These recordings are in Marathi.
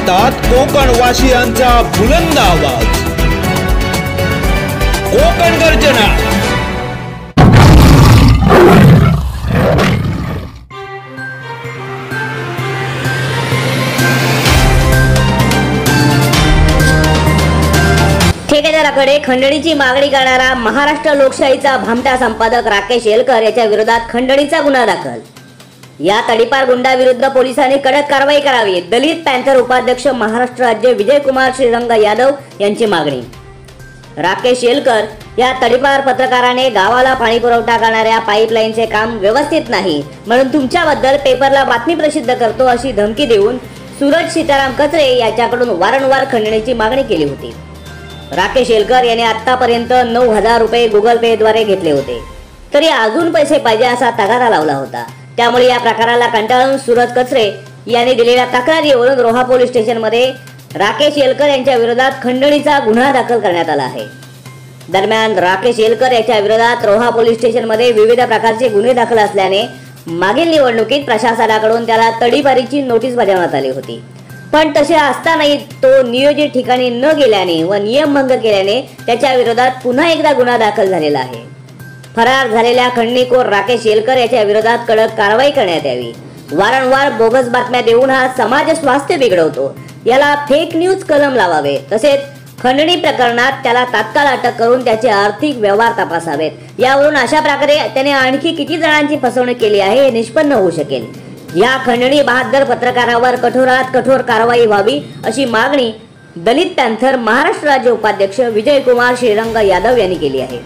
ऐकतात कोकणवासियांचा बुलंद आवाज, कोकण गर्जना। ठेकेदाराकडे खंडणीची मागणी करणारा महाराष्ट्र लोकशाहीचा भामटा संपादक राकेश येलकर याच्या विरोधात खंडणीचा गुन्हा दाखल। या तडीपार गुंडाविरुद्ध पोलिसांनी कडक कारवाई करावी, दलित पॅंथर उपाध्यक्ष महाराष्ट्र राज्य विजयकुमार श्रीरंग यादव यांची मागणी। राकेश येलकर या तडीपार पत्रकाराने गावाला पाणी पुरवठा करणाऱ्या पाईपलाईनचे काम व्यवस्थित नाही म्हणून तुमच्याबद्दल पेपरला बातमी प्रसिद्ध करतो अशी धमकी देऊन सूरज सीताराम कचरे याच्याकडून वारंवार खंडणीची मागणी केली होती। राकेश येलकर याने आतापर्यंत 9,000 रुपये गुगल पे द्वारे घेतले होते, तरी अजून पैसे पाहिजे असा तगादा लावला होता। त्यामुळे या प्रकाराला कंटाळून सूरज कचरे यांनी दिलेल्या तक्रारीवरून रोहा पोलीस स्टेशनमध्ये राकेश येलकर यांच्या विरोधात खंडणीचा गुन्हा दाखल करण्यात आला आहे। दरम्यान राकेश येलकर याच्या विरोधात रोहा पोलीस स्टेशनमध्ये विविध प्रकारचे गुन्हे दाखल असल्याने मागील निवडणुकीत प्रशासनाकडून त्याला तडीपारीची नोटीस बजावण्यात आली होती, पण तसे असतानाही तो नियोजित ठिकाणी न गेल्याने व नियमभंग केल्याने त्याच्या विरोधात पुन्हा एकदा गुन्हा दाखल झालेला आहे। फरार झालेल्या खंडणीखोर राकेश येलकर याच्या विरोधात कडक कारवाई करण्यात यावी। वारंवार बोगस बातम्या देऊन हा समाज स्वास्थ्य बिघडवतो, याला फेक न्यूज कलम लावावे, तसेच खंडणी प्रकरणात त्याला तात्काळ अटक करून त्याचे आर्थिक व्यवहार तपासावेत। यावरून अशा प्रकारे त्याने आणखी किती जणांची फसवणूक केली आहे हे निष्पन्न होऊ शकेल। या खंडणी बहादर पत्रकारावर कठोरात कठोर कारवाई व्हावी अशी मागणी दलित पॅंथर महाराष्ट्र राज्य उपाध्यक्ष विजयकुमार श्रीरंग यादव यांनी केली आहे।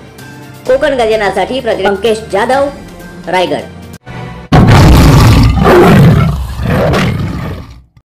कोकण गर्जनासाठी प्रतिनिधी अंकेश जाधव, रायगड।